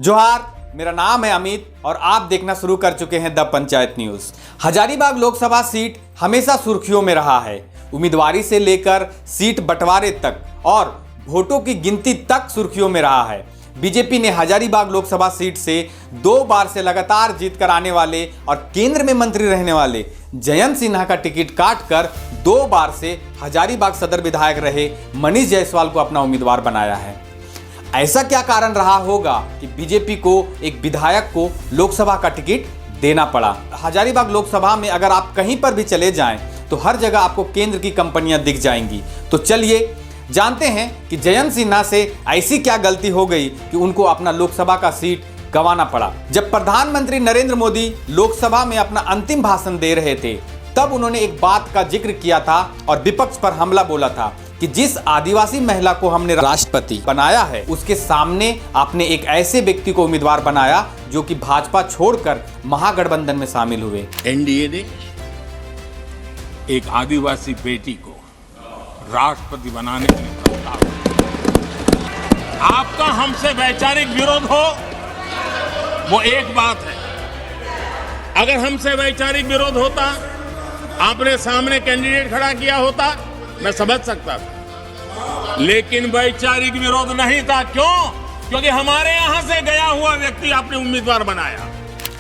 जोहार, मेरा नाम है अमित और आप देखना शुरू कर चुके हैं the panchayat news. Hazaribagh Lok Sabha seat हमेशा सुर्खियों में रहा है। उम्मीदवारी से लेकर सीट बंटवारे तक और वोटों की गिनती तक सुर्खियों में रहा है। बीजेपी ने हजारीबाग लोकसभा सीट से 2 बार से लगातार जीतकर आने वाले और केंद्र में मंत्री रहने वाले जयंत सिन्हा का टिकट काटकर 2 बार से हजारीबाग सदर विधायक रहे मनीष जायसवाल को अपना उम्मीदवार बनाया है। ऐसा क्या कारण रहा होगा कि बीजेपी को एक विधायक को लोकसभा का टिकट देना पड़ा? हजारीबाग लोकसभा में अगर आप कहीं पर भी चले जाएं तो हर जगह आपको केंद्र की कंपनियां दिख जाएंगी। तो चलिए जानते हैं कि जयंत सिन्हा से ऐसी क्या गलती हो गई कि उनको अपना लोकसभा का सीट गंवाना पड़ा। जब प्रधानमंत्री नरेंद्र मोदी लोकसभा में अपना अंतिम भाषण दे रहे थे तब उन्होंने एक बात का जिक्र किया था और विपक्ष पर हमला बोला था कि जिस आदिवासी महिला को हमने राष्ट्रपति बनाया है उसके सामने आपने एक ऐसे व्यक्ति को उम्मीदवार बनाया जो कि भाजपा छोड़कर महागठबंधन में शामिल हुए। एनडीए ने एक आदिवासी बेटी को राष्ट्रपति बनाने के लिए प्रस्ताव किया। आपका हमसे वैचारिक विरोध हो वो एक बात है, अगर हमसे वैचारिक विरोध होता, आपने सामने कैंडिडेट खड़ा किया होता, मैं समझ सकता था, लेकिन वैचारिक विरोध नहीं था। क्यों? क्योंकि हमारे यहां से गया हुआ व्यक्ति आपने उम्मीदवार बनाया।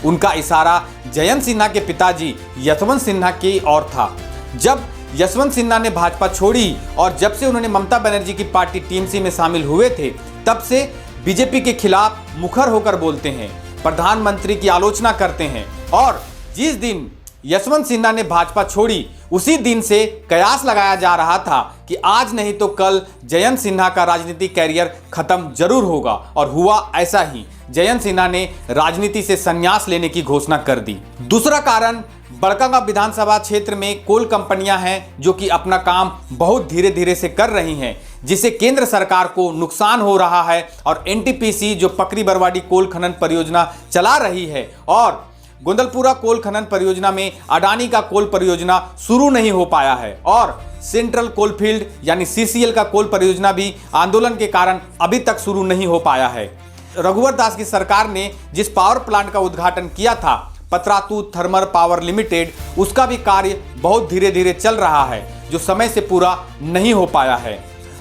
उनका इशारा जयंत सिन्हा के पिताजी यशवंत सिन्हा की ओर था। जब यशवंत सिन्हा ने भाजपा छोड़ी और जब से उन्होंने ममता बनर्जी की पार्टी टीएमसी में शामिल हुए थे तब से बीजेपी के खिलाफ मुखर होकर बोलते हैं, प्रधानमंत्री की आलोचना करते हैं और जिस दिन यशवंत सिन्हा ने भाजपा छोड़ी उसी दिन से कयास लगाया जा रहा था कि आज नहीं तो कल जयंत सिन्हा का राजनीतिक कैरियर खत्म जरूर होगा और हुआ ऐसा ही। जयंत सिन्हा ने राजनीति से संन्यास लेने की घोषणा कर दी। दूसरा कारण, बड़कागांव विधानसभा क्षेत्र में कोल कंपनियां हैं जो कि अपना काम बहुत धीरे धीरे से कर रही हैं, जिससे केंद्र सरकार को नुकसान हो रहा है और एनटीपीसी जो पकरी बरवाडी कोल खनन परियोजना चला रही है और गोंदलपुरा कोल खनन परियोजना में अडानी का कोल परियोजना शुरू नहीं हो पाया है और सेंट्रल कोलफील्ड यानी सीसीएल का कोल परियोजना भी आंदोलन के कारण अभी तक शुरू नहीं हो पाया है। रघुवर दास की सरकार ने जिस पावर प्लांट का उद्घाटन किया था, पतरातू थर्मल पावर लिमिटेड, उसका भी कार्य बहुत धीरे धीरे चल रहा है जो समय से पूरा नहीं हो पाया है।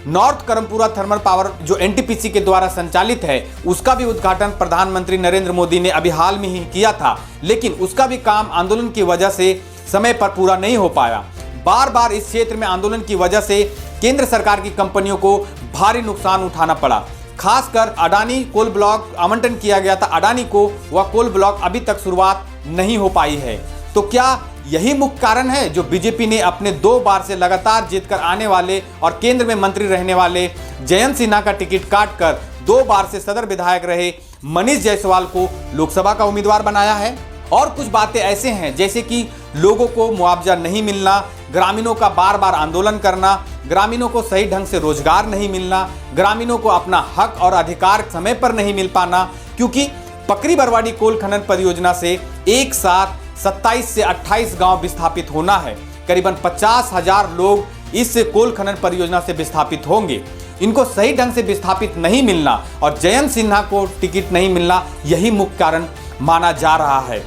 नॉर्थ करमपुरा थर्मल पावर जो एनटीपीसी के द्वारा संचालित है उसका भी उद्घाटन प्रधानमंत्री नरेंद्र मोदी ने अभी हाल में ही किया था, लेकिन उसका भी काम आंदोलन की वजह से समय पर पूरा नहीं हो पाया। बार बार इस क्षेत्र में आंदोलन की वजह से केंद्र सरकार की कंपनियों को भारी नुकसान उठाना पड़ा। खासकर अडानी कोल ब्लॉक आवंटन किया गया था अडानी को, वह कोल ब्लॉक अभी तक शुरुआत नहीं हो पाई है। तो क्या यही मुख्य कारण है जो बीजेपी ने अपने 2 बार से लगातार जीतकर आने वाले और केंद्र में मंत्री रहने वाले जयंत सिन्हा का टिकट काटकर 2 बार से सदर विधायक रहे मनीष जायसवाल को लोकसभा का उम्मीदवार बनाया है? और कुछ बातें ऐसे हैं जैसे कि लोगों को मुआवजा नहीं मिलना, ग्रामीणों का बार बार आंदोलन करना, ग्रामीणों को सही ढंग से रोजगार नहीं मिलना, ग्रामीणों को अपना हक और अधिकार समय पर नहीं मिल पाना, क्योंकि पकरी बरवाडी कोल खनन परियोजना से एक साथ 27 से 28 गांव विस्थापित होना है। करीबन 50,000 लोग इस कोल खनन परियोजना से विस्थापित होंगे। इनको सही ढंग से विस्थापित नहीं मिलना और जयंत सिन्हा को टिकट नहीं मिलना, यही मुख्य कारण माना जा रहा है।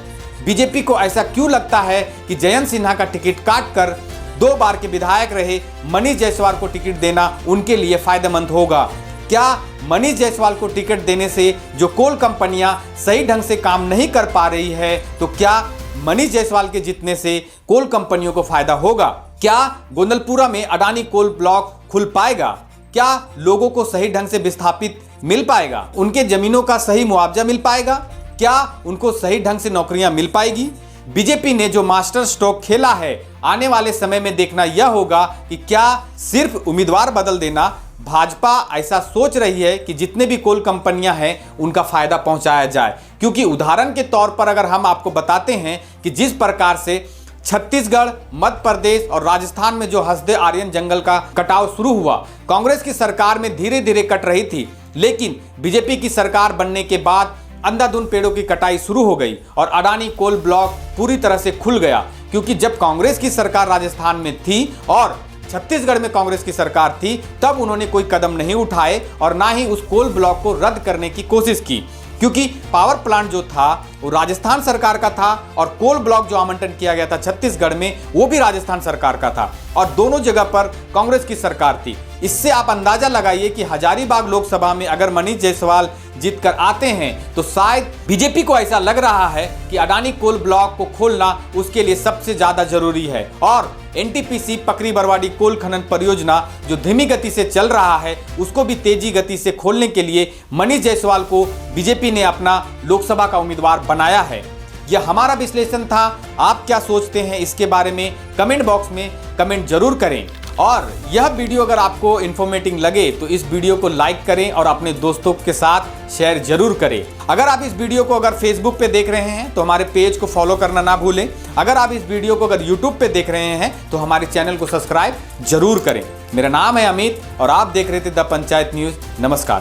बीजेपी को ऐसा क्यों लगता है कि जयंत सिन्हा का टिकट काटकर 2 बार के विधायक रहे मनीष जायसवाल को टिकट देना उनके लिए फायदेमंद होगा? क्या मनीष जायसवाल को टिकट देने से जो कोल कंपनियां सही ढंग से काम नहीं कर पा रही है, तो क्या मनीष जायसवाल के जीतने से कोल कंपनियों को फायदा होगा? क्या गोंदलपुरा में अडानी कोल ब्लॉक खुल पाएगा? क्या लोगों को सही ढंग से विस्थापित मिल पाएगा? उनके जमीनों का सही मुआवजा मिल पाएगा? क्या उनको सही ढंग से नौकरियां मिल पाएगी? बीजेपी ने जो मास्टर स्ट्रोक खेला है, आने वाले समय में देखना यह होगा कि क्या सिर्फ उम्मीदवार बदल देना, भाजपा ऐसा सोच रही है कि जितने भी कोल कंपनियां हैं उनका फायदा पहुंचाया जाए। क्योंकि उदाहरण के तौर पर अगर हम आपको बताते हैं कि जिस प्रकार से छत्तीसगढ़, मध्य प्रदेश और राजस्थान में जो हसदे आर्यन जंगल का कटाव शुरू हुआ, कांग्रेस की सरकार में धीरे धीरे कट रही थी, लेकिन बीजेपी की सरकार बनने के बाद अंधाधुंध पेड़ों की कटाई शुरू हो गई और अडानी कोल ब्लॉक पूरी तरह से खुल गया। क्योंकि जब कांग्रेस की सरकार राजस्थान में थी और छत्तीसगढ़ में कांग्रेस की सरकार थी, तब उन्होंने कोई कदम नहीं उठाए और ना ही उस कोल ब्लॉक को रद्द करने की कोशिश की। क्योंकि पावर प्लांट जो था वो राजस्थान सरकार का था और कोल ब्लॉक जो आवंटन किया गया था छत्तीसगढ़ में वो भी राजस्थान सरकार का था और दोनों जगह पर कांग्रेस की सरकार थी। इससे आप अंदाजा लगाइए कि हजारीबाग लोकसभा में अगर मनीष जायसवाल जीतकर आते हैं तो शायद बीजेपी को ऐसा लग रहा है कि अडानी कोल ब्लॉक को खोलना उसके लिए सबसे ज्यादा जरूरी है और एनटीपीसी पकरी बरवाडी कोल खनन परियोजना जो धीमी गति से चल रहा है उसको भी तेजी गति से खोलने के लिए मनीष जायसवाल को बीजेपी ने अपना लोकसभा का उम्मीदवार बनाया है। यह हमारा विश्लेषण था। आप क्या सोचते हैं इसके बारे में कमेंट बॉक्स में कमेंट जरूर करें और यह वीडियो अगर आपको इन्फॉर्मेटिव लगे तो इस वीडियो को लाइक करें और अपने दोस्तों के साथ शेयर जरूर करें। अगर आप इस वीडियो को अगर फेसबुक पे देख रहे हैं तो हमारे पेज को फॉलो करना ना भूलें। अगर आप इस वीडियो को अगर यूट्यूब पे देख रहे हैं तो हमारे चैनल को सब्सक्राइब जरूर करें। मेरा नाम है अमित और आप देख रहे थे द पंचायत न्यूज। नमस्कार।